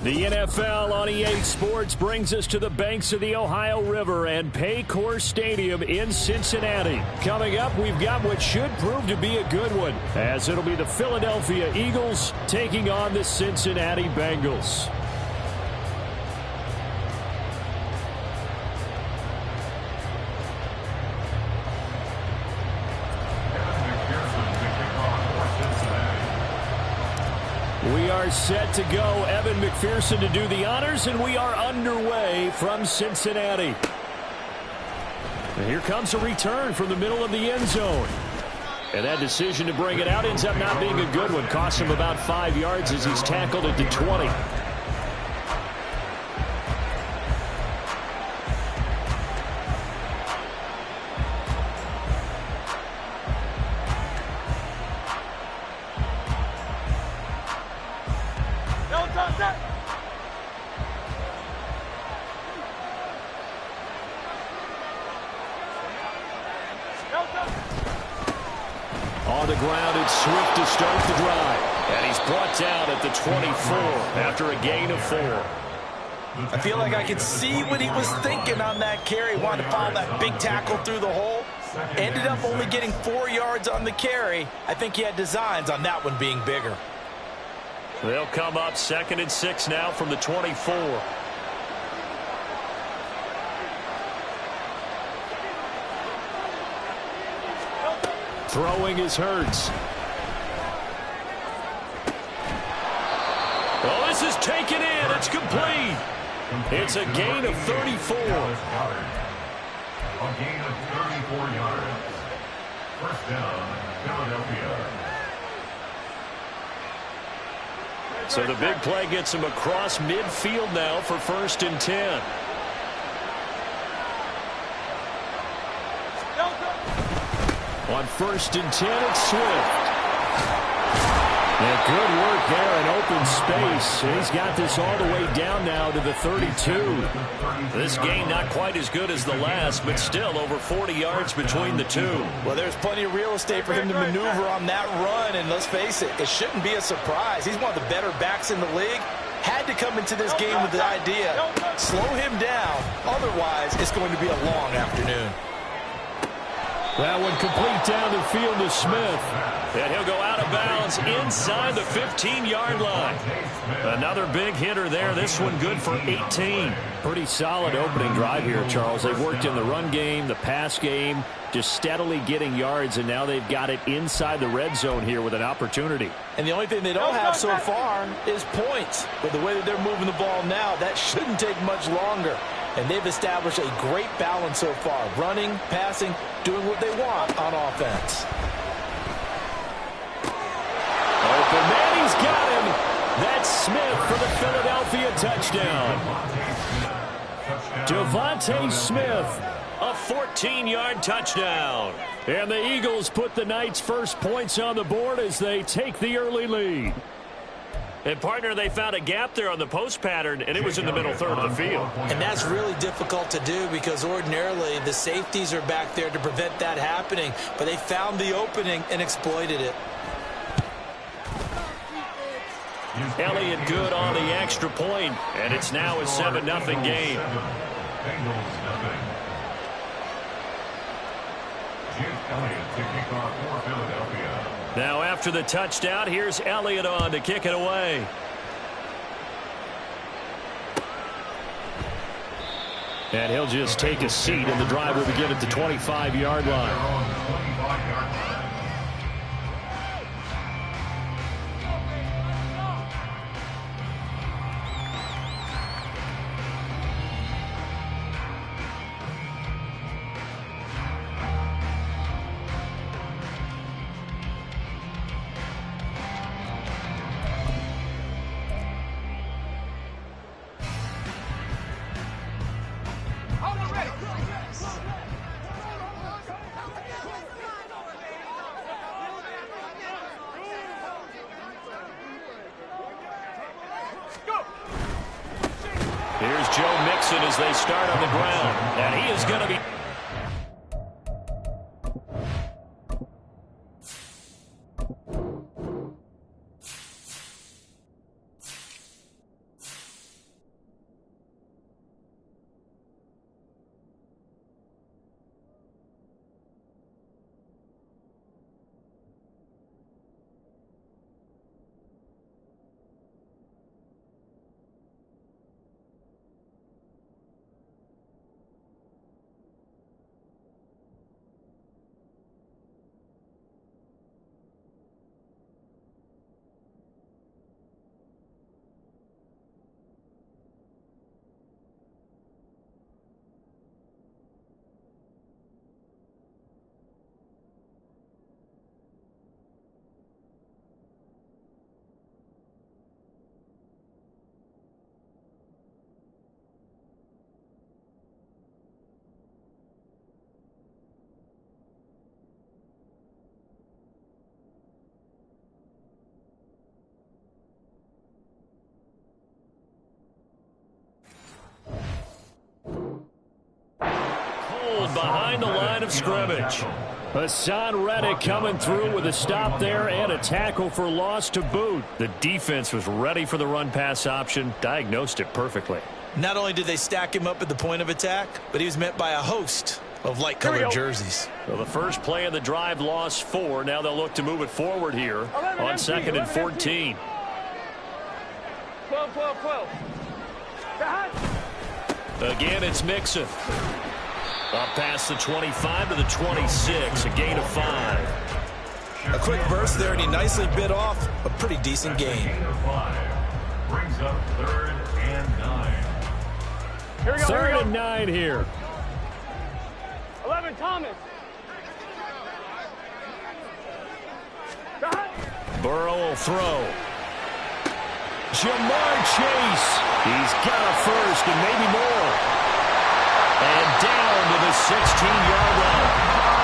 The NFL on EA Sports brings us to the banks of the Ohio River and Paycor Stadium in Cincinnati. Coming up, we've got what should prove to be a good one, as it'll be the Philadelphia Eagles taking on the Cincinnati Bengals. We are set to go. Evan McPherson to do the honors, and we are underway from Cincinnati. And here comes a return from the middle of the end zone. And that decision to bring it out ends up not being a good one. Costs him about 5 yards as he's tackled at the 20. On the ground, it's Swift to start the drive. And he's brought down at the 24 after a gain of 4. I feel like I could see what he was thinking on that carry. Wanted to follow that big tackle through the hole. Ended up only getting 4 yards on the carry. I think he had designs on that one being bigger. They'll come up 2nd and 6 now from the 24. Throwing is Hurts. Oh, this is taken in. It's complete. It's a gain of 34. A gain of 34 yards. First down, Philadelphia. So the big play gets him across midfield now for 1st and 10. On 1st and 10, it's Swift. And good work there in open space. He's got this all the way down now to the 32. This gain not quite as good as the last, but still over 40 yards between the two. Well, there's plenty of real estate for him to maneuver on that run, and let's face it, it shouldn't be a surprise. He's one of the better backs in the league. Had to come into this game with the idea, slow him down, otherwise it's going to be a long afternoon. That one complete down the field to Smith. And he'll go out of bounds inside the 15-yard line. Another big hitter there. This one good for 18. Pretty solid opening drive here, Charles. They've worked in the run game, the pass game, just steadily getting yards, and now they've got it inside the red zone here with an opportunity. And the only thing they don't have so far is points. But the way that they're moving the ball now, that shouldn't take much longer. And they've established a great balance so far. Running, passing, doing what they want on offense. Open man, he's got him. That's Smith for the Philadelphia touchdown. Devontae Smith, a 14-yard touchdown. And the Eagles put the Knights' first points on the board as they take the early lead. And, partner, they found a gap there on the post pattern, and it was in the middle third of the field. And that's really difficult to do because ordinarily the safeties are back there to prevent that happening. But they found the opening and exploited it. Elliott good on the extra point, and it's now a 7-0 game. Now after the touchdown, here's Elliott on to kick it away. And he'll just take a seat, and the drive will begin at the 25-yard line. Here's Joe Mixon as they start on the ground. And he is going to be... behind the line of scrimmage. Hassan Reddick coming through with a stop there and a tackle for loss to boot. The defense was ready for the run-pass option, diagnosed it perfectly. Not only did they stack him up at the point of attack, but he was met by a host of light-colored jerseys. Well, the first play of the drive lost 4. Now they'll look to move it forward here on 2nd and 14. 12. Again, it's Mixon. Up past the 25 to the 26, a gain of 5. A quick burst there, and he nicely bit off a pretty decent gain. Brings up 3rd and 9. Here we go. 3rd and 9 here. 11, Thomas. Burrow will throw. Jamar Chase. He's got a first and maybe more. And down to the 16-yard line.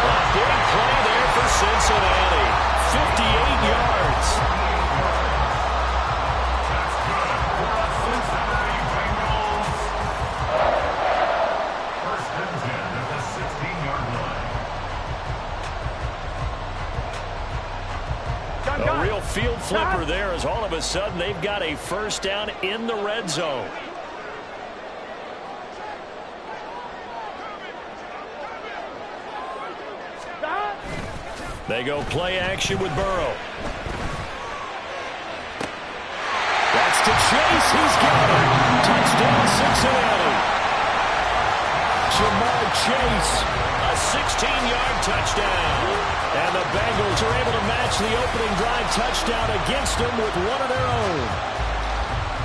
A big play there for Cincinnati. 58 yards. Cincinnati Bengals. 1st and 10 at the 16-yard line. A real field flipper there as all of a sudden they've got a first down in the red zone. They go play action with Burrow. That's to Chase. He's got it. Touchdown, Cincinnati. Jamar Chase, a 16-yard touchdown. And the Bengals are able to match the opening drive touchdown against them with one of their own.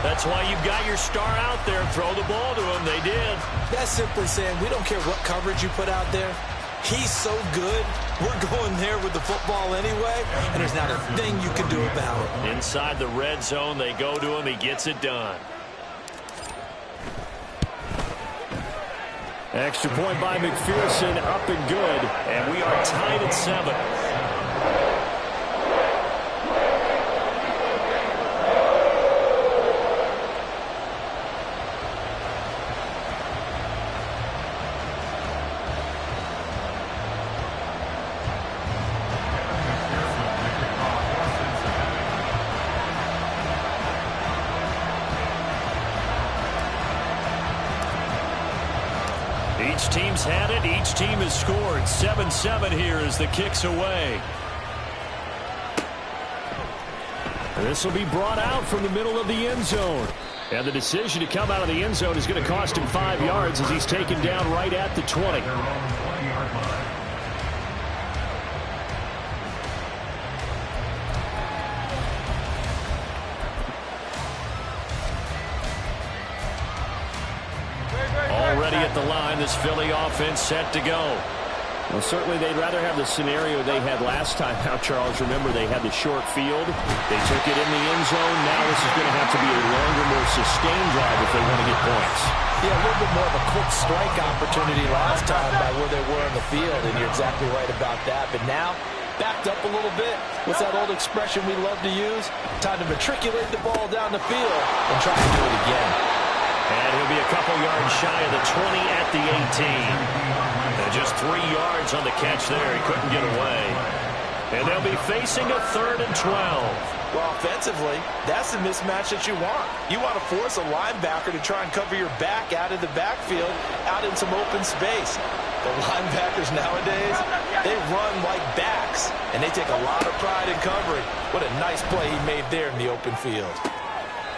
That's why you've got your star out there. Throw the ball to him. They did. That's simply saying we don't care what coverage you put out there. He's so good, we're going there with the football anyway, and there's not a thing you can do about it. Inside the red zone, they go to him. He gets it done. Extra point by McPherson, up and good, and we are tied at 7. Each team's had it. Each team has scored. 7-7 here as the kick's away. This will be brought out from the middle of the end zone. And the decision to come out of the end zone is going to cost him 5 yards as he's taken down right at the 20. Already at the line, this Philly offense set to go. Well, certainly they'd rather have the scenario they had last time out, Charles. Remember, they had the short field. They took it in the end zone. Now this is going to have to be a longer, more sustained drive if they want to get points. Yeah, a little bit more of a quick strike opportunity last time by where they were on the field, and you're exactly right about that. But now, backed up a little bit. What's that old expression we love to use? Time to matriculate the ball down the field and try to do it again. And he'll be a couple yards shy of the 20 at the 18. And just 3 yards on the catch there. He couldn't get away. And they'll be facing a 3rd and 12. Well, offensively, that's the mismatch that you want. You want to force a linebacker to try and cover your back out of the backfield, out in some open space. The linebackers nowadays, they run like backs, and they take a lot of pride in covering. What a nice play he made there in the open field.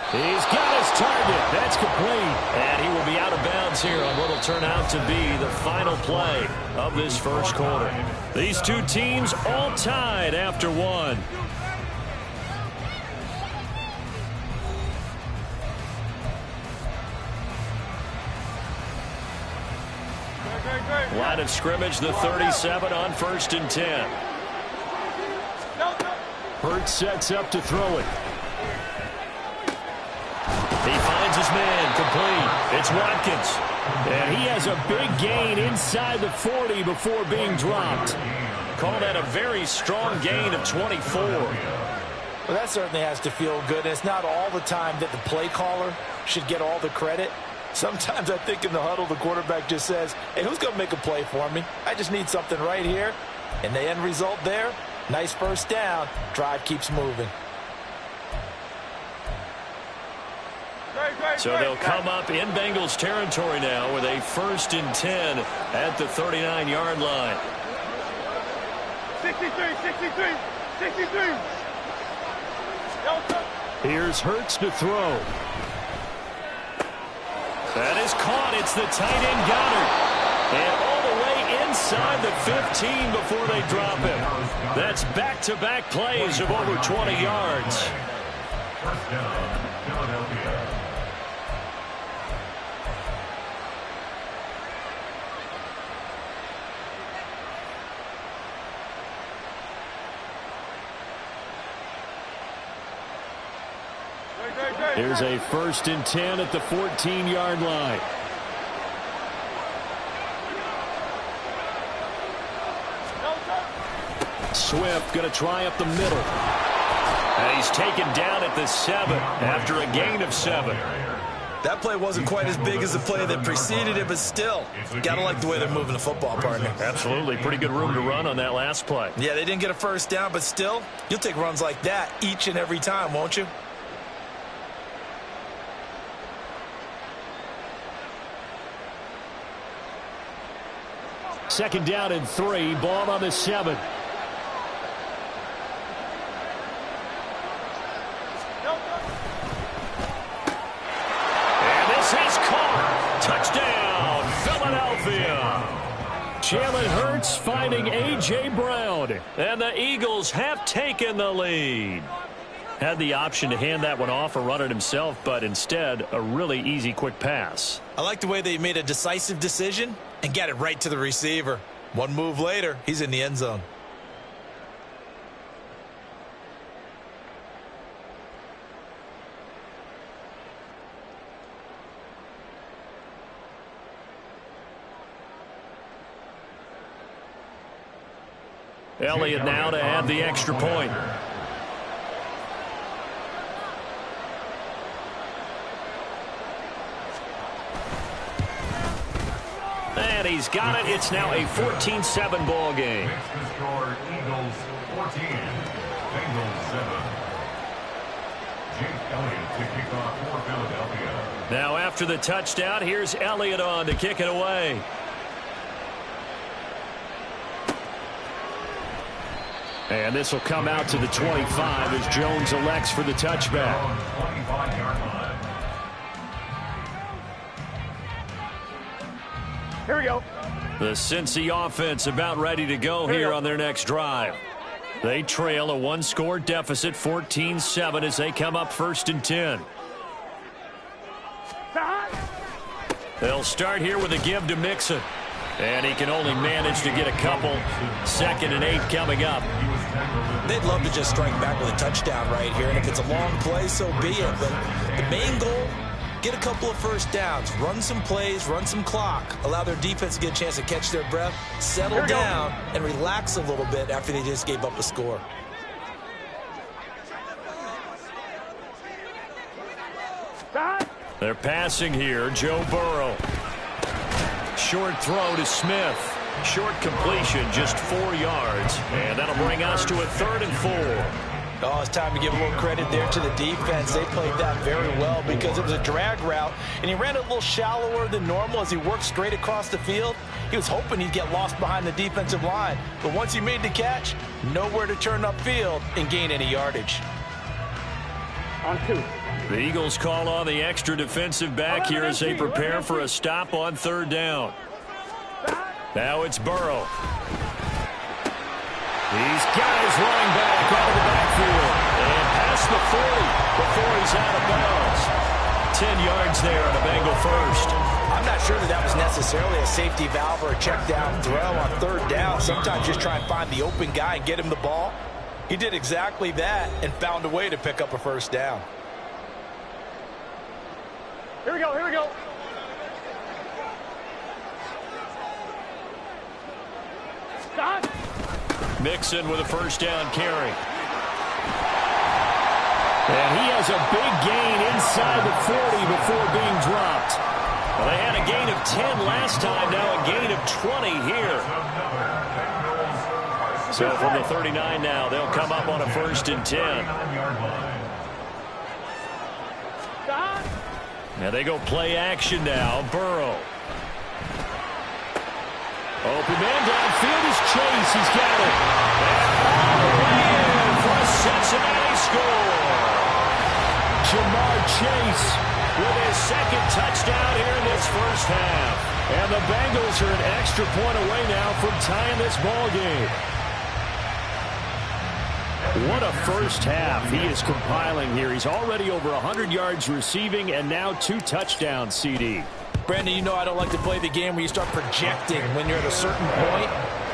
He's got his target. That's complete. And he will be out of bounds here on what will turn out to be the final play of this first quarter. These two teams all tied after one. Line of scrimmage, the 37 on 1st and 10. Hurts sets up to throw it. He finds his man, complete. It's Watkins. And he has a big gain inside the 40 before being dropped. Call that a very strong gain of 24. Well, that certainly has to feel good. It's not all the time that the play caller should get all the credit. Sometimes I think in the huddle, the quarterback just says, hey, who's going to make a play for me? I just need something right here. And the end result there, nice first down. Drive keeps moving. So they'll come up in Bengals territory now with a 1st and 10 at the 39-yard line. 63. Here's Hurts to throw. That is caught. It's the tight end Goddard. And all the way inside the 15 before they drop him. That's back-to-back plays of over 20 yards. First down, Philadelphia. Here's a 1st and 10 at the 14-yard line. Swift going to try up the middle. And he's taken down at the 7 after a gain of 7. That play wasn't quite as big as the play that preceded it, but still, gotta like the way they're moving the football, partner. Absolutely. Pretty good room to run on that last play. Yeah, they didn't get a first down, but still, you'll take runs like that each and every time, won't you? Second down and 3. Ball on the 7. And this is caught. Touchdown, Philadelphia. Jalen Hurts finding A.J. Brown. And the Eagles have taken the lead. Had the option to hand that one off or run it himself, but instead, a really easy, quick pass. I like the way they made a decisive decision and got it right to the receiver. One move later, he's in the end zone. Elliott now to add the extra point. And he's got it. It's now a 14-7 ball game. Makes the score Eagles 14, Bengals 7. Jake Elliott to kick off for Philadelphia. Now after the touchdown, here's Elliott on to kick it away. And this will come out to the 25 as Jones elects for the touchback. 25-yard line. Here we go. The Cincy offense about ready to go here on their next drive. They trail a one-score deficit, 14-7, as they come up 1st and 10. They'll start here with a give to Mixon. And he can only manage to get a couple. 2nd and 8 coming up. They'd love to just strike back with a touchdown right here. And if it's a long play, so be it. But the main goal, get a couple of first downs. Run some plays, run some clock. Allow their defense to get a chance to catch their breath, settle down, and relax a little bit after they just gave up a score. They're passing here. Joe Burrow. Short throw to Smith. Short completion, just 4 yards. And that'll bring us to a 3rd and 4. Oh, it's time to give a little credit there to the defense. They played that very well because it was a drag route, and he ran it a little shallower than normal as he worked straight across the field. He was hoping he'd get lost behind the defensive line, but once he made the catch, nowhere to turn upfield and gain any yardage. On 2. The Eagles call on the extra defensive back here as they prepare for a stop on 3rd down. Now it's Burrow. These guys running back out of the backfield. And past the 40 before he's out of bounds. 10 yards there on a Bengal first. I'm not sure that was necessarily a safety valve or a check down throw on 3rd down. Sometimes just try and find the open guy and get him the ball. He did exactly that and found a way to pick up a 1st down. Here we go. Stop. Mixon with a 1st down carry. And he has a big gain inside the 40 before being dropped. Well, they had a gain of 10 last time, now a gain of 20 here. So from the 39 now, they'll come up on a 1st and 10. Now they go play action now. Burrow. Open man downfield is Chase. He's got it. And all the way in for a Cincinnati score. Jamar Chase with his 2nd touchdown here in this first half. And the Bengals are an extra point away now from tying this ball game. What a first half he is compiling here. He's already over 100 yards receiving and now 2 touchdowns, CD. Brandon, you know I don't like to play the game where you start projecting when you're at a certain point.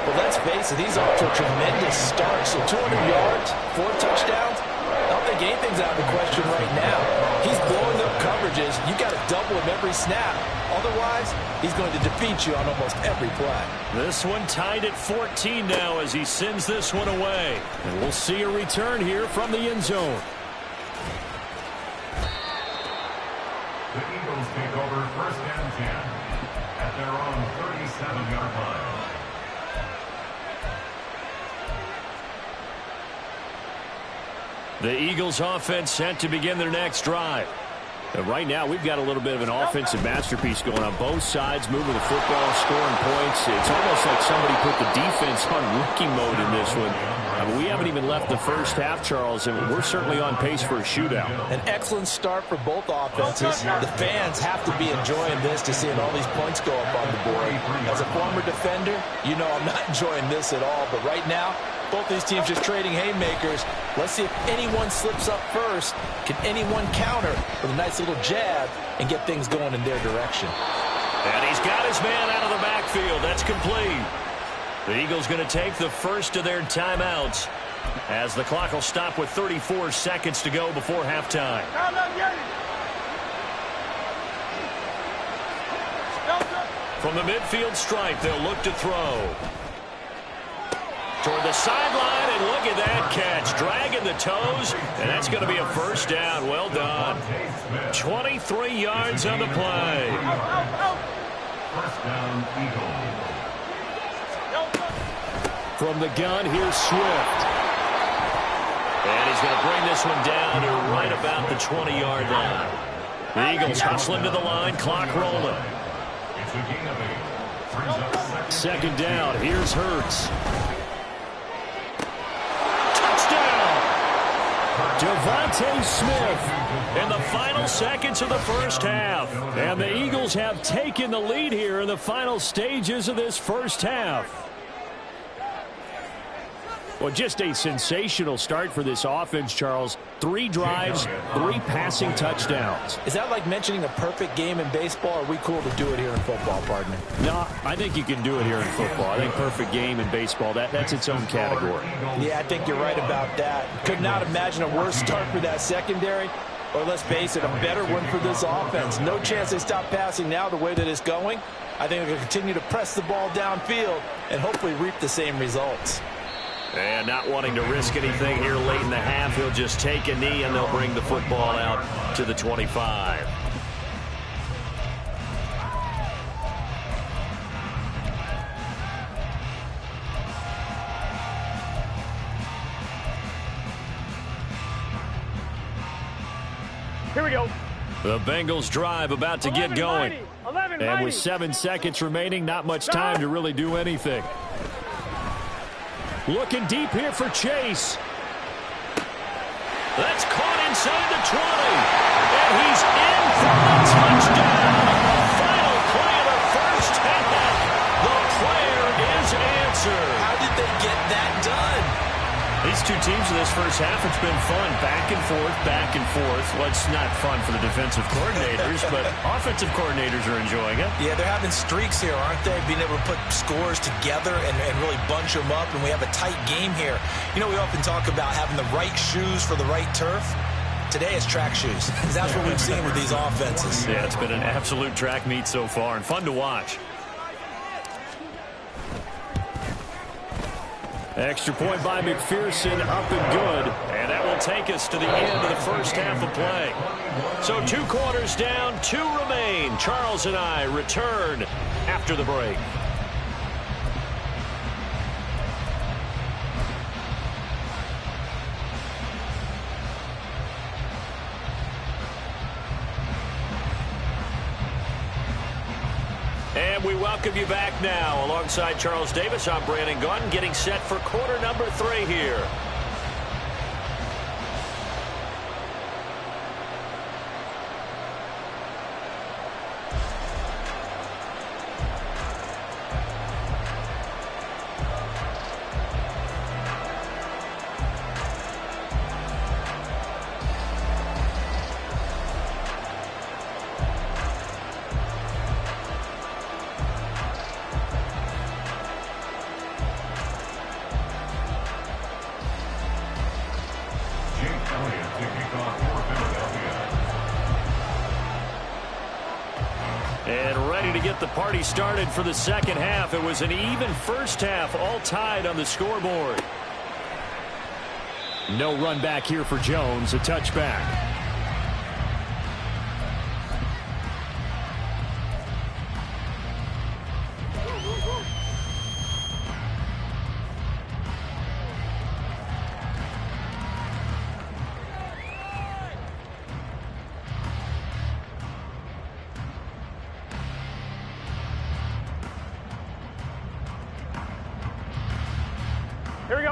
But let's face it, he's off to a tremendous start. So 200 yards, 4 touchdowns. I don't think anything's out of the question right now. He's blowing up coverages. You got to double him every snap. Otherwise, he's going to defeat you on almost every play. This one tied at 14 now as he sends this one away. And we'll see a return here from the end zone. The Eagles take over 1st and 10 at their own 37-yard line. The Eagles offense set to begin their next drive. Right now, we've got a little bit of an offensive masterpiece going on both sides, moving the football, scoring points. It's almost like somebody put the defense on rookie mode in this one. I mean, we haven't even left the first half, Charles, and we're certainly on pace for a shootout. An excellent start for both offenses. The fans have to be enjoying this to seeing all these points go up on the board. As a former defender, you know I'm not enjoying this at all. But right now, both these teams just trading haymakers. Let's see if anyone slips up first. Can anyone counter with a nice little jab and get things going in their direction? And he's got his man out of the backfield. That's complete. The Eagles going to take the first of their timeouts as the clock will stop with 34 seconds to go before halftime. From the midfield stripe, they'll look to throw. Toward the sideline, and look at that catch. Dragging the toes, and that's going to be a 1st down. Well done. 23 yards on the play. 1st down, Eagles. From the gun, here's Swift. And he's going to bring this one down to right about the 20-yard line. The Eagles hustling to the line, clock rolling. It's a gain of 8. Brings up 2nd down, here's Hurts. Touchdown! Devontae Smith in the final seconds of the first half. And the Eagles have taken the lead here in the final stages of this first half. Well, just a sensational start for this offense, Charles. 3 drives, 3 passing touchdowns. Is that like mentioning a perfect game in baseball, or are we cool to do it here in football, partner? No, I think you can do it here in football. I think perfect game in baseball, that's its own category. Yeah, I think you're right about that. Could not imagine a worse start for that secondary, or let's face it, a better one for this offense. No chance they stop passing now the way that it's going. I think they're going to continue to press the ball downfield and hopefully reap the same results. And not wanting to risk anything here late in the half, he'll just take a knee and they'll bring the football out to the 25. Here we go. The Bengals drive about to get going. And with 7 seconds remaining, not much time to really do anything. Looking deep here for Chase. That's caught inside the 20. And he's in for the touchdown. Final play of the first half. The player is answered. How did they get that done? These two teams in this first half, it's been fun. Back and forth, back and forth. Well, it's not fun for the defensive coordinators, but offensive coordinators are enjoying it. Yeah, they're having streaks here, aren't they? Being able to put scores together and really bunch them up, and we have a tight game here. You know, we often talk about having the right shoes for the right turf. Today it's track shoes. That's what we've seen with these offenses. Yeah, it's been an absolute track meet so far, and fun to watch. Extra point by McPherson, up and good. And that will take us to the end of the first half of play. So 2 quarters down, 2 remain. Charles and I return after the break. And we welcome you back now. Alongside Charles Davis, I'm Brandon Gaudin, getting set for quarter number 3 here. And ready to get the party started for the second half. It was an even first half, all tied on the scoreboard. No run back here for Jones, a touchback.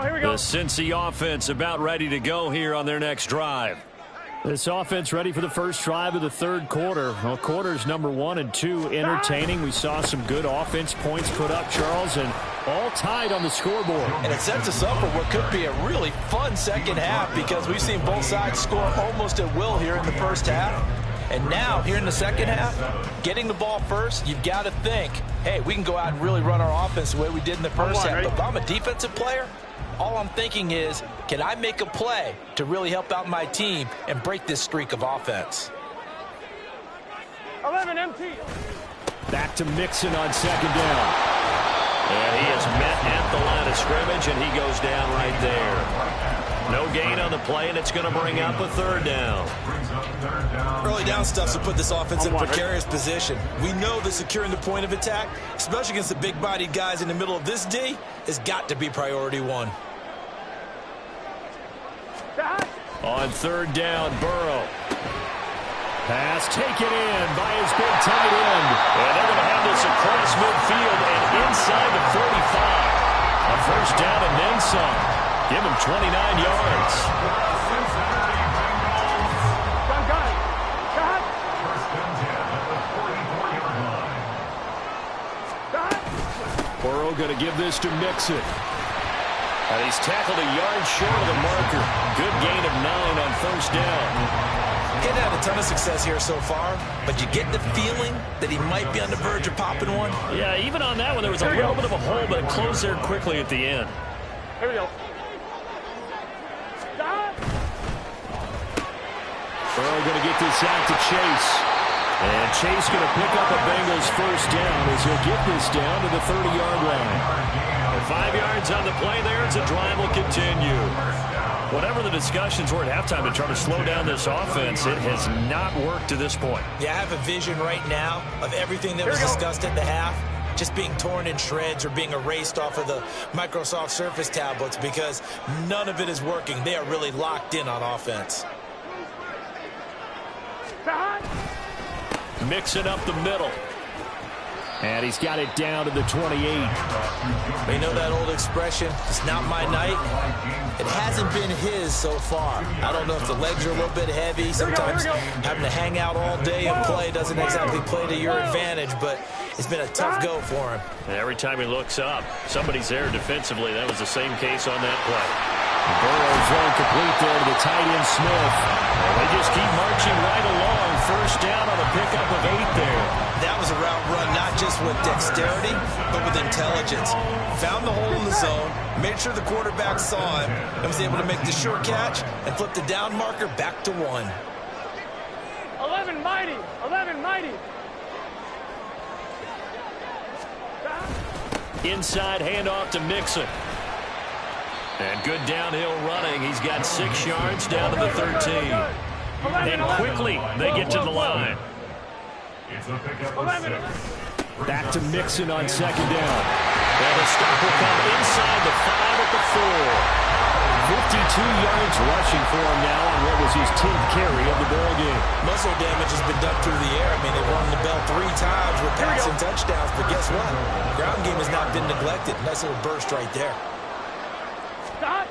Here we go. The Cincy offense about ready to go here on their next drive. This offense ready for the first drive of the third quarter. Well, quarters number 1 and 2 entertaining. We saw some good offense points put up, Charles, and all tied on the scoreboard. And it sets us up for what could be a really fun second half because we've seen both sides score almost at will here in the first half. And now, here in the second half, getting the ball first, you've got to think, hey, we can go out and really run our offense the way we did in the first half. But if I'm a defensive player, all I'm thinking is, can I make a play to really help out my team and break this streak of offense? 11 MT. Back to Mixon on second down. And he is met at the line of scrimmage, and he goes down right there. No gain on the play, and it's going to bring up a third down. Early down stuff to put this offense in precarious position. We know that securing the point of attack, especially against the big-bodied guys in the middle of this D, has got to be priority 1. On third down, Burrow. Pass taken in by his big tight end. And they're going to have this across midfield and inside the 45. A first down and then some. Give him 29 yards. Burrow going to give this to Mixon. And he's tackled a yard short of the marker. Good gain of 9 on first down. Getting had a ton of success here so far, but you get the feeling that he might be on the verge of popping one. Yeah, even on that one, there was a little bit of a hole, but it closed there quickly at the end. Here we go. Burrow going to get this out to Chase. And Chase going to pick up a Bengals first down as he'll get this down to the 30-yard line. And 5 yards on the play there as the drive will continue. Whatever the discussions were at halftime to try to slow down this offense, it has not worked to this point. Yeah, I have a vision right now of everything that was discussed at the half just being torn in shreds or being erased off of the Microsoft Surface tablets because none of it is working. They are really locked in on offense. Mixing up the middle. And he's got it down to the 28. You know that old expression, it's not my night? It hasn't been his so far. I don't know if the legs are a little bit heavy. Sometimes having to hang out all day and play doesn't exactly play to your advantage, but it's been a tough go for him. And every time he looks up, somebody's there defensively. That was the same case on that play. Burrow's run complete there to the tight end Smith. And they just keep marching right along. First down on a pickup of 8 there. That was a route run not just with dexterity, but with intelligence. Found the hole in the zone, made sure the quarterback saw him, and was able to make the short catch and flip the down marker back to 1. 11 mighty. 11 mighty. Inside handoff to Mixon. And good downhill running. He's got 6 yards down to the 13. And quickly, they get to the line. It's a pickup of 6. Back to Mixon on second down. And the stop will come inside the 5 at the 4. 52 yards rushing for him now on what was his 10th carry of the ball game. Muscle damage has been done through the air. I mean, they've rung the bell 3 times with passing touchdowns, but guess what? Ground game has not been neglected. Nice little burst right there. Stop.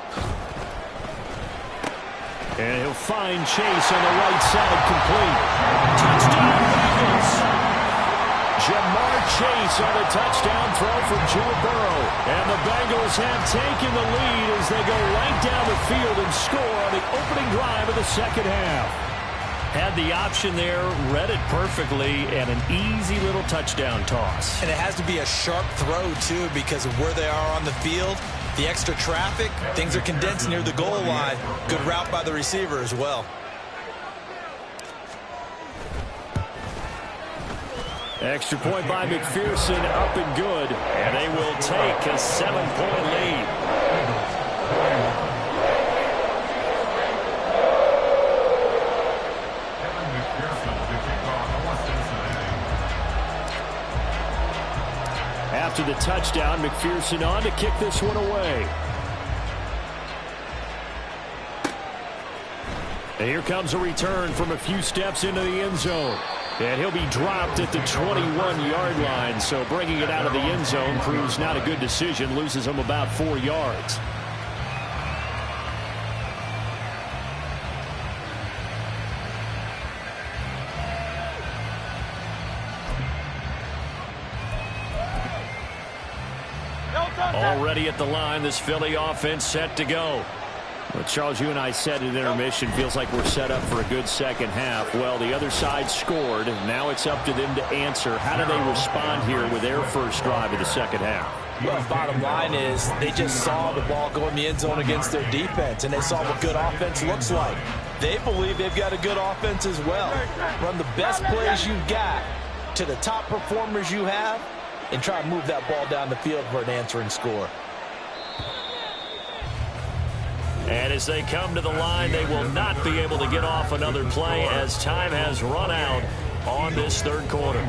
And he'll find Chase on the right side, complete. Touchdown, Bengals! Jamar Chase on a touchdown throw from Joe Burrow. And the Bengals have taken the lead as they go right down the field and score on the opening drive of the second half. Had the option there, read it perfectly, and an easy little touchdown toss. And it has to be a sharp throw, too, because of where they are on the field. The extra traffic, things are condensed near the goal line. Good route by the receiver as well. Extra point by McPherson, up and good. And they will take a 7-point lead. After the touchdown, McPherson on to kick this one away. And here comes a return from a few steps into the end zone. And he'll be dropped at the 21-yard line. So bringing it out of the end zone proves not a good decision. Loses him about 4 yards. Already at the line, this Philly offense set to go. Well, Charles, you and I said at intermission, feels like we're set up for a good second half. Well, the other side scored. Now it's up to them to answer. How do they respond here with their first drive of the second half? Well, bottom line is they just saw the ball go in the end zone against their defense, and they saw what good offense looks like. They believe they've got a good offense as well. Run the best plays you've got to the top performers you have, and try and move that ball down the field for an answering score. And as they come to the line, they will not be able to get off another play as time has run out on this third quarter.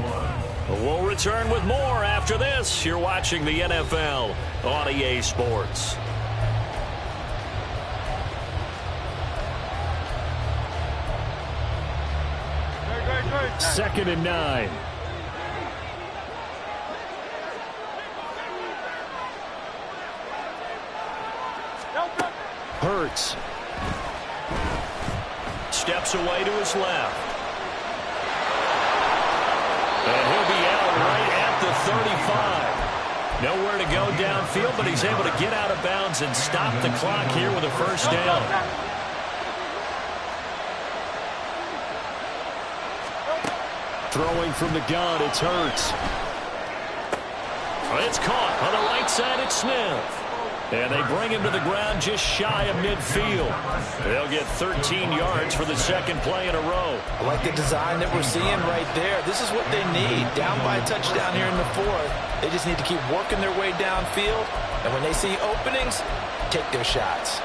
We'll return with more after this. You're watching the NFL on EA Sports. Second and 9. Hurts. Steps away to his left. And he'll be out right at the 35. Nowhere to go downfield, but he's able to get out of bounds and stop the clock here with a first down. Throwing from the gun, it's Hurts. It's caught on the right side, it's Smith. And they bring him to the ground just shy of midfield. They'll get 13 yards for the second play in a row. I like the design that we're seeing right there. This is what they need. Down by a touchdown here in the fourth. They just need to keep working their way downfield. And when they see openings, take their shots.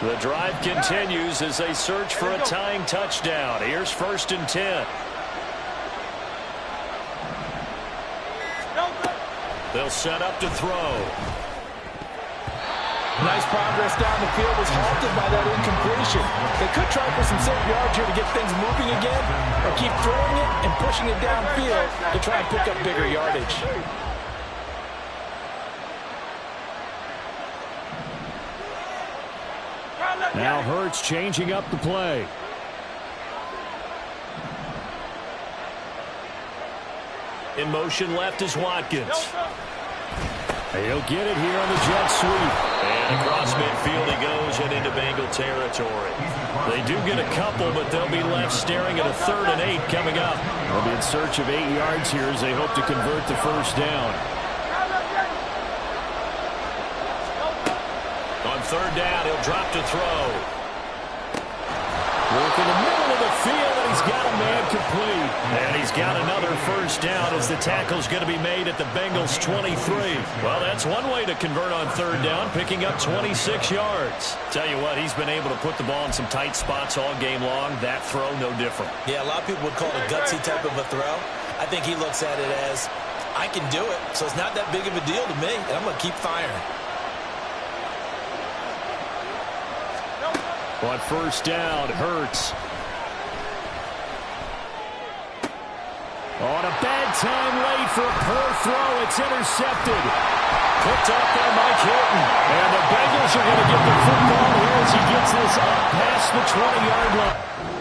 The drive continues as they search for a tying touchdown. Here's 1st and 10. They'll set up to throw. Nice progress down the field was halted by that incompletion. They could try for some safe yards here to get things moving again, or keep throwing it and pushing it downfield to try and pick up bigger yardage. Now Hurts changing up the play. In motion left is Watkins. He'll get it here on the jet sweep. And across midfield he goes and into Bengal territory. They do get a couple, but they'll be left staring at a 3rd and 8 coming up. They'll be in search of 8 yards here as they hope to convert the first down. On 3rd down, he'll drop to throw. Work in the middle of the field, and he's got a man incomplete. And he's got another first down as the tackle's going to be made at the Bengals' 23. Well, that's one way to convert on third down, picking up 26 yards. Tell you what, he's been able to put the ball in some tight spots all game long. That throw, no different. Yeah, a lot of people would call it a gutsy type of a throw. I think he looks at it as, I can do it, so it's not that big of a deal to me, and I'm going to keep firing. On first down, Hurts. On a bad time late for a poor throw. It's intercepted. Picked up by Mike Hilton. And the Bengals are going to get the football here as he gets this up past the 20-yard line.